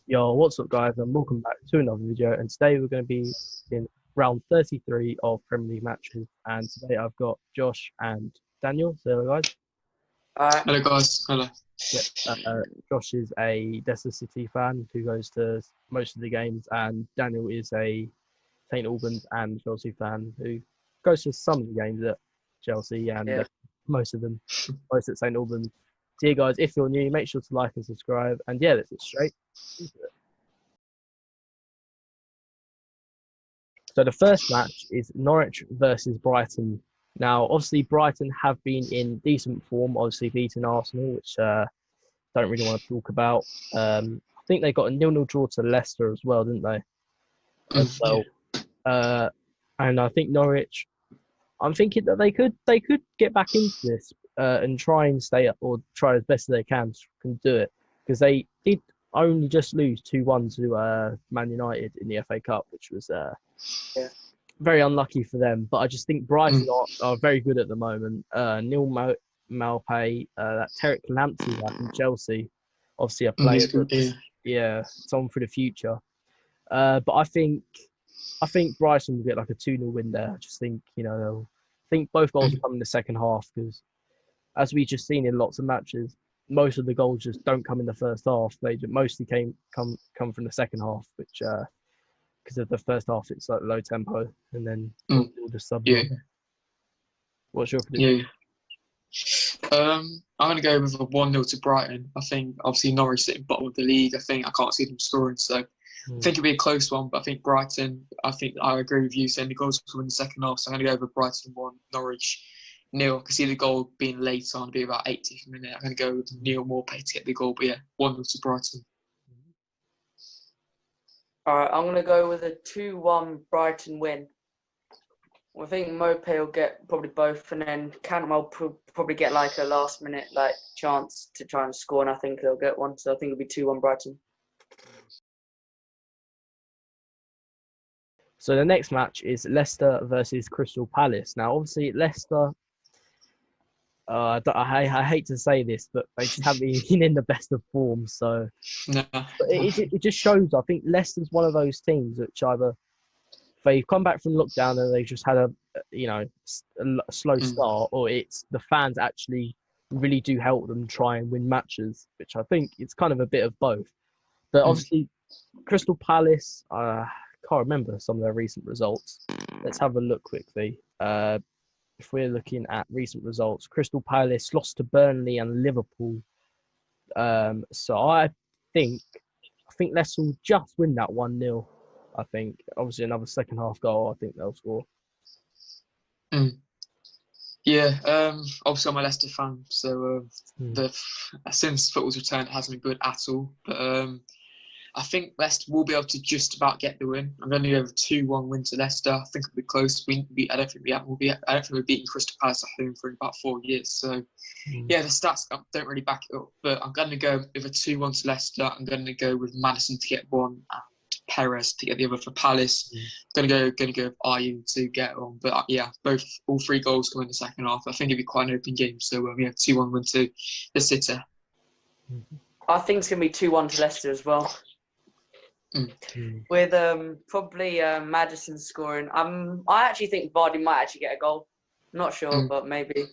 Yo, what's up guys, and welcome back to another video. And today we're going to be in round 33 of Premier League matches, and today I've got Josh and Daniel. So hello guys. Hello guys. Hello. Yeah, Josh is a Leicester City fan who goes to most of the games, and Daniel is a St Albans and Chelsea fan who goes to some of the games at Chelsea and most at St Albans. So yeah guys, if you're new, make sure to like and subscribe, and yeah, let's get straight into it. So the first match is Norwich versus Brighton. Now, obviously, Brighton have been in decent form, obviously beating Arsenal, which don't really want to talk about. I think they got a 0-0 draw to Leicester as well, didn't they? And I think Norwich, I'm thinking that they could get back into this and try and stay up, or try as best as they can do it, because they did only just lose 2-1 to Man United in the FA Cup, which was very unlucky for them. But I just think Brighton are very good at the moment. Neil Maupay, that Tekkerz back in Chelsea, obviously a player someone for the future. But I think Brighton will get like a 2-0 win there. I just think, I think both goals will come in the second half, because as we've just seen in lots of matches, most of the goals just don't come in the first half. They mostly come from the second half, which because of the first half it's like low tempo, and then all the subs. What's your prediction? I'm going to go with a 1-0 to Brighton. I think obviously Norwich sitting bottom of the league. I can't see them scoring, so I think it'll be a close one. But I think Brighton, I agree with you saying the goals will come in the second half. So I'm going to go with Brighton 1, Norwich 0. I can see the goal being late on, be about 80th minute. I'm going to go with Neil Maupay to get the goal. But yeah, 1-0 to Brighton. All right, I'm going to go with a 2-1 Brighton win. I think Maupay will get probably both, and then Cantwell will probably get like a last-minute chance to try and score, and I think they'll get one. So I think it'll be 2-1 Brighton. So the next match is Leicester versus Crystal Palace. Now, obviously, Leicester, I hate to say this, but they just haven't been in the best of form. So it just shows. I think Leicester's one of those teams which either they've come back from lockdown and they just had a slow start, or it's the fans actually really do help them try and win matches, which I think it's kind of a bit of both. But obviously, Crystal Palace, can't remember some of their recent results. Let's have a look quickly. If we're looking at recent results, Crystal Palace lost to Burnley and Liverpool. So I think Leicester will just win that 1-0. I think obviously another second half goal. I think they'll score. Yeah, obviously I'm a Leicester fan, so since football's return, it hasn't been good at all. But I think Leicester will be able to just about get the win. I'm going to go with a 2-1 win to Leicester. I think it'll be close. I don't think we've beaten Crystal Palace at home for about 4 years. So yeah, the stats don't really back it up. But I'm going to go with a 2-1 to Leicester. I'm going to go with Maddison to get one, and Perez to get the other for Palace. Going to go with Ayew to get one. But yeah, all three goals come in the second half. I think it'll be quite an open game. So we have 2-1 win to the City. I think it's going to be 2-1 to Leicester as well. With probably Maddison scoring. I actually think Vardy might actually get a goal. I'm not sure, but maybe.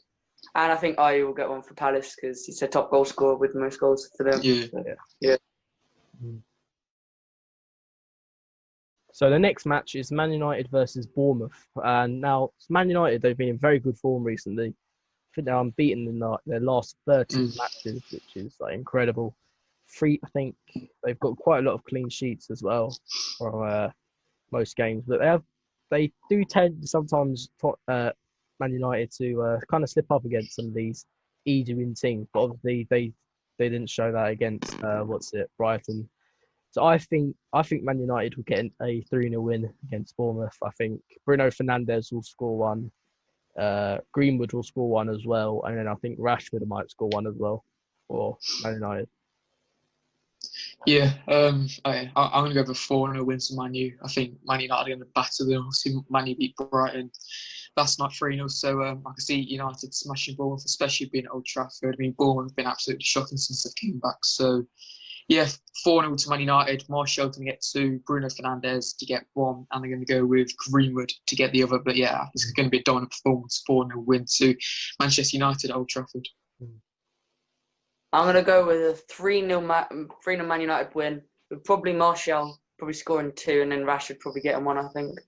And I think Ayew will get one for Palace because he's a top goal scorer with most goals for them. So the next match is Man United versus Bournemouth. And now Man United, they've been in very good form recently. I think they're unbeaten in their last 13 matches, which is incredible. I think they've got quite a lot of clean sheets as well from most games, but they do tend sometimes Man United to kind of slip up against some of these easy-win teams. But obviously they didn't show that against Brighton. So I think Man United will get a 3-0 win against Bournemouth. I think Bruno Fernandes will score one, Greenwood will score one as well, and then I think Rashford might score one as well for Man United. Yeah, I'm going to go for 4-0 wins for Man U. I think Man United are going to batter them. Obviously, Man U beat Brighton last night 3-0. So I can see United smashing Bournemouth, especially being at Old Trafford. I mean, Bournemouth have been absolutely shocking since they came back. So, yeah, 4-0 to Man United. Martial going to get 2, Bruno Fernandes to get 1, and they're going to go with Greenwood to get the other. But yeah, it's going to be a dominant performance, 4-0 win to Manchester United at Old Trafford. I'm going to go with a 3-0 Man United win, with probably Martial probably scoring 2, and then Rashford probably getting 1, I think.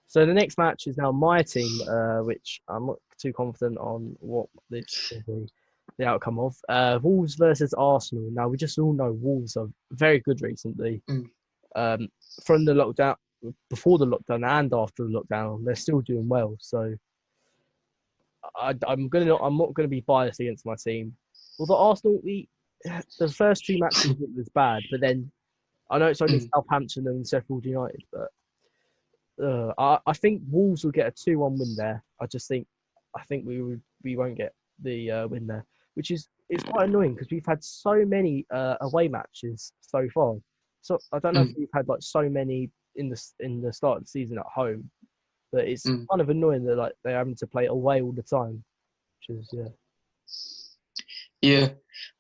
So the next match is now my team, which I'm not too confident on what this will be the outcome of. Wolves versus Arsenal. Now, we just all know Wolves are very good recently. From the lockdown, before the lockdown and after the lockdown, they're still doing well. So I'm not gonna be biased against my team. Although Arsenal, the first 2 matches it was bad, but then I know it's only Southampton and Sheffield United, but I think Wolves will get a 2-1 win there. I think we won't get the win there, which is quite annoying because we've had so many away matches so far. So I don't know if we've had like so many in the start of the season at home, but it's kind of annoying that like they're having to play away all the time, which is Yeah,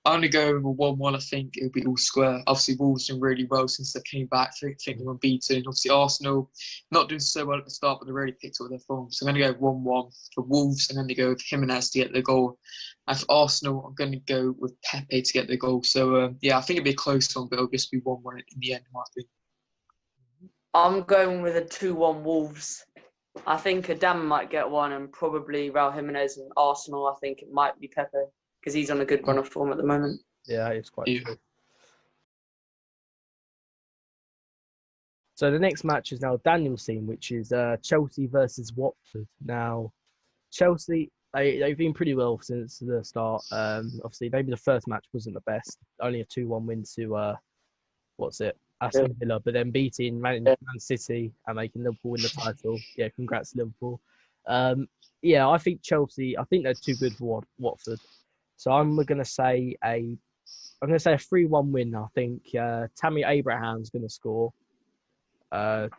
I'm going to go with 1-1. I think it'll be all square. Obviously, Wolves done really well since they came back. I think they were beaten. Obviously, Arsenal not doing so well at the start, but they really picked up their form. So I'm going to go 1-1 for Wolves, and then they go with Jimenez to get the goal. And for Arsenal, I'm going to go with Pepe to get the goal. So, yeah, I think it'll be a close one, but it'll just be 1-1 in the end, in my opinion. I'm going with a 2-1 Wolves. I think Adam might get 1, and probably Raul Jimenez and Arsenal. I think it might be Pepe, because he's on a good run of form at the moment. Yeah, it's quite true. So the next match is now Daniel's team, which is Chelsea versus Watford. Now, Chelsea, they've been pretty well since the start. Obviously, maybe the first match wasn't the best. Only a 2-1 win to, Aston Villa, but then beating Man City and making Liverpool win the title. Yeah, congrats, Liverpool. I think Chelsea, I think they're too good for Watford. So I'm going to say a 3-1 win. I think Tammy Abraham's going to score. I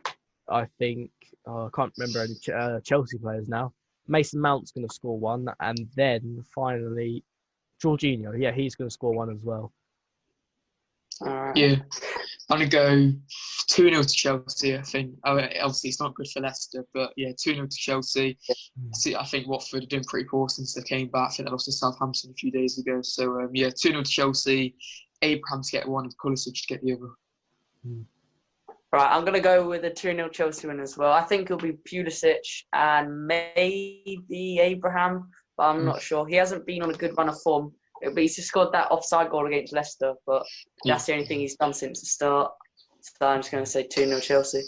think I can't remember any Chelsea players now. Mason Mount's going to score 1, and then finally Jorginho. Yeah, he's going to score 1 as well. Yeah, I'm going to go 2-0 to Chelsea, I think. Obviously, it's not good for Leicester, but yeah, 2-0 to Chelsea. I think Watford have done pretty poor since they came back. I think they lost to Southampton a few days ago. So, 2-0 to Chelsea. Abraham to get 1 and Pulisic to get the other. Right, I'm going to go with a 2-0 Chelsea win as well. I think it'll be Pulisic and maybe Abraham, but I'm not sure. He hasn't been on a good run of form. He's just scored that offside goal against Leicester, but that's the only thing he's done since the start. So I'm just going to say 2-0 Chelsea.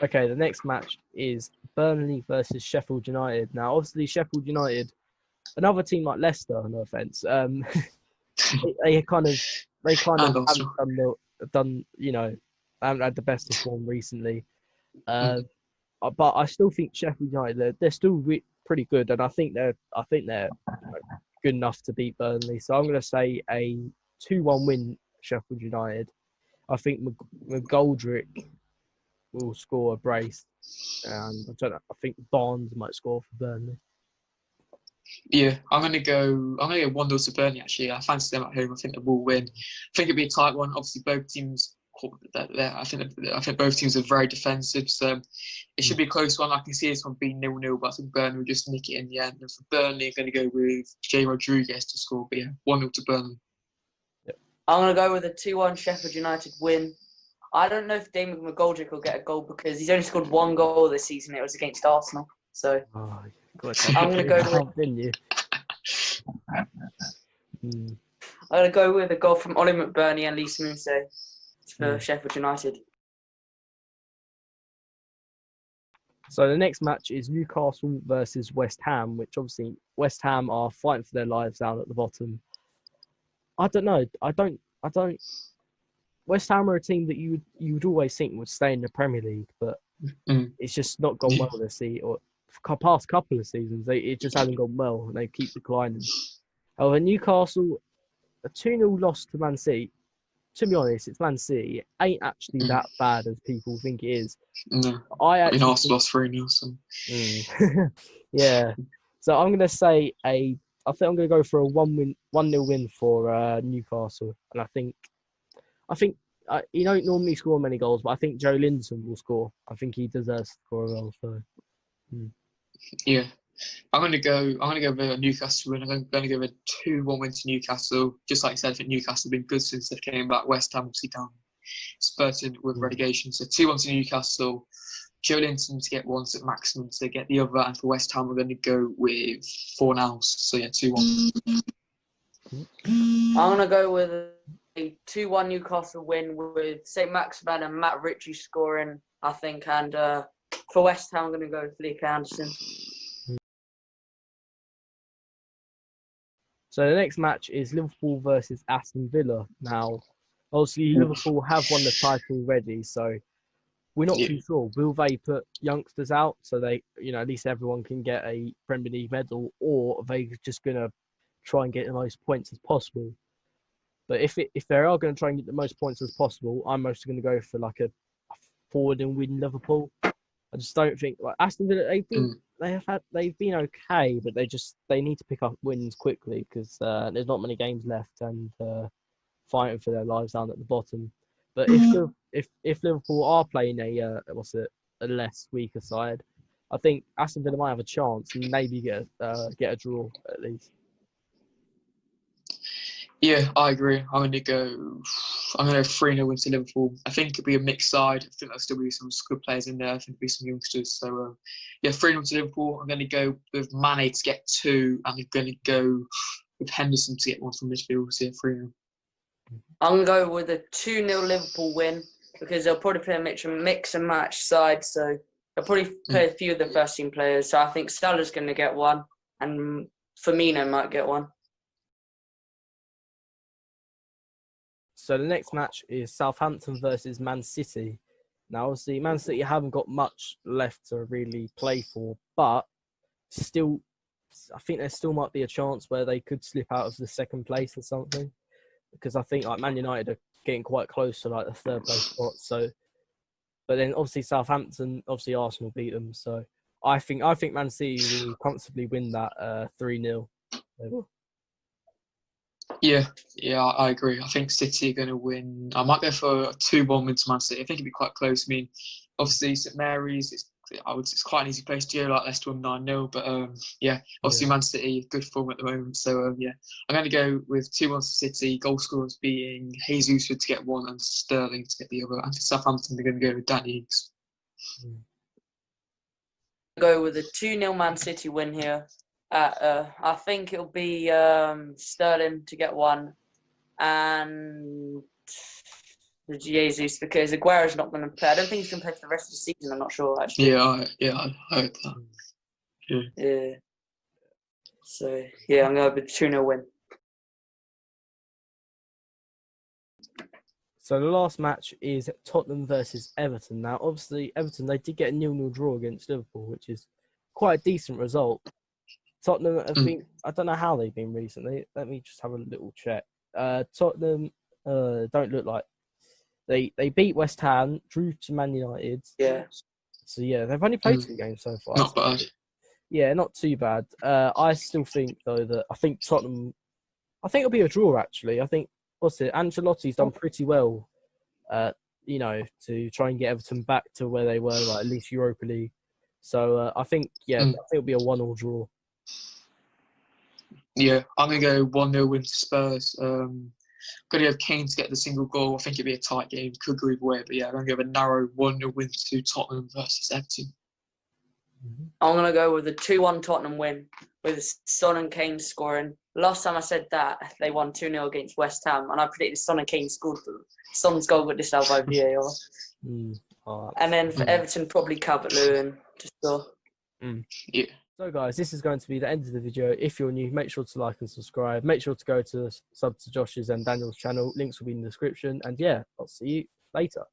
Okay, the next match is Burnley versus Sheffield United. Now, obviously, Sheffield United, another team like Leicester, no offense, they kind of haven't haven't had the best of form recently. But I still think Sheffield United, they're still pretty good, and I think they're good enough to beat Burnley. So I'm going to say a 2-1 win Sheffield United. I think McGoldrick will score a brace, and I think Barnes might score for Burnley. Yeah, I'm gonna go 1-0 to Burnley. Actually, I fancy them at home. I think they will win. I think it'll be a tight one. Obviously, both teams. I think both teams are very defensive, so it should be a close one. I can see this one being 0-0, but I think Burnley will just nick it in the end. And for Burnley, I'm going to go with Jay Rodriguez to score. But yeah, 1-0 to Burnley. Yep. I'm going to go with a 2-1 Sheffield United win. I don't know if Damon McGoldrick will get a goal because he's only scored 1 goal this season. It was against Arsenal. So I'm going to go with. I'm going to go with a goal from Ollie McBurney and Lee Smoothsay for Sheffield United. So the next match is Newcastle versus West Ham, which obviously West Ham are fighting for their lives down at the bottom. I don't know. I don't. West Ham are a team that you would always think would stay in the Premier League, but it's just not gone well this season. Or past couple of seasons, it just hasn't gone well, and they keep declining. However, Newcastle, a 2-0 loss to Man City. To be honest, it's Man City. It ain't actually that bad as people think it is. No. I mean, Arsenal lost 3-0. So. Yeah. So I'm gonna say I think I'm gonna go for a 1-0 win for Newcastle, and I think he don't normally score many goals, but I think Joe Linton will score. I think he deserves to score a goal. So. Yeah. I'm gonna go with a Newcastle win. I'm gonna give a 2-1 win to Newcastle. Just like I said, I think Newcastle have been good since they came back. West Ham obviously down spurted with relegation. So 2-1 to Newcastle. Joe Linton to get one, so maximum to get the other. And for West Ham, we're going to go with 4 nows. So yeah, 2-1. I'm gonna go with a 2-1 Newcastle win with St. Maximin and Matt Ritchie scoring, I think. And for West Ham, I'm gonna go with Felipe Anderson. So the next match is Liverpool versus Aston Villa. Now, obviously, Liverpool have won the title already, so we're not too sure. Will they put youngsters out so they, at least everyone can get a Premier League medal, or are they just going to try and get the most points as possible? But if they are going to try and get the most points as possible, I'm mostly going to go for like a 4-0 win Liverpool. I just don't think Aston Villa. They've been okay, but they need to pick up wins quickly because there's not many games left and fighting for their lives down at the bottom. But if Liverpool are playing a less weaker side, I think Aston Villa might have a chance and maybe get a draw at least. Yeah, I agree. I'm going to go 3-0 win to Liverpool. I think it'll be a mixed side. I think there'll still be some good players in there. I think there'll be some youngsters. So, 3-0 to Liverpool. I'm going to go with Mane to get 2. And I'm going to go with Henderson to get 1 from midfield. So, 3-0. I'm going to go with a 2-0 Liverpool win because they'll probably play a mix and match side. So, they'll probably play a few of the first team players. So, I think Salah's going to get 1 and Firmino might get 1. So the next match is Southampton versus Man City. Now, obviously, Man City haven't got much left to really play for, but still, I think there still might be a chance where they could slip out of the second place or something. Because I think Man United are getting quite close to the third place spot. So, but then obviously Southampton, Arsenal beat them. So I think Man City will comfortably win that 3-0. Yeah, I agree. I think City are going to win. I might go for a 2-1 win to Man City. I think it'll be quite close. I mean, obviously St Mary's, it's quite an easy place to go. Like Leicester won 9-0, but obviously Man City good form at the moment. So I'm going to go with 2-1 to City. Goal scorers being Jesus to get 1 and Sterling to get the other. And for Southampton, they're going to go with Danny Ings. Go with a 2-0 Man City win here. I think it'll be Sterling to get 1 and Jesus because Aguero's not going to play. I don't think he's going to play for the rest of the season. I'm not sure actually. I heard that. Yeah. So I'm going with 2-0 win. So the last match is Tottenham versus Everton. Now, obviously, Everton, they did get a 0-0 draw against Liverpool, which is quite a decent result. Tottenham have been, I don't know how they've been recently. Let me just have a little check. Tottenham don't look like they beat West Ham, drew to Man United. Yeah. So they've only played 2 games so far. Not bad. Yeah, not too bad. I still think though that I think Tottenham, it'll be a draw actually. I think Ancelotti's done pretty well, to try and get Everton back to where they were, at least Europa League. So I think it'll be a 1-1 draw. Yeah, I'm going to go 1-0 win to Spurs. Going to have Kane to get the single goal. I think it'll be a tight game. Could go either way. But I'm going to give a narrow 1-0 win to Tottenham versus Everton. I'm going to go with a 2-1 Tottenham win with Son and Kane scoring. Last time I said that, they won 2-0 against West Ham. And I predicted Son and Kane scored for them. Son's goal got disallowed by VAR. And then for Everton, probably Calvert-Lewin to score. Yeah. So guys, this is going to be the end of the video. If you're new, make sure to like and subscribe. Make sure to go to sub to Josh's and Daniel's channel. Links will be in the description. And I'll see you later.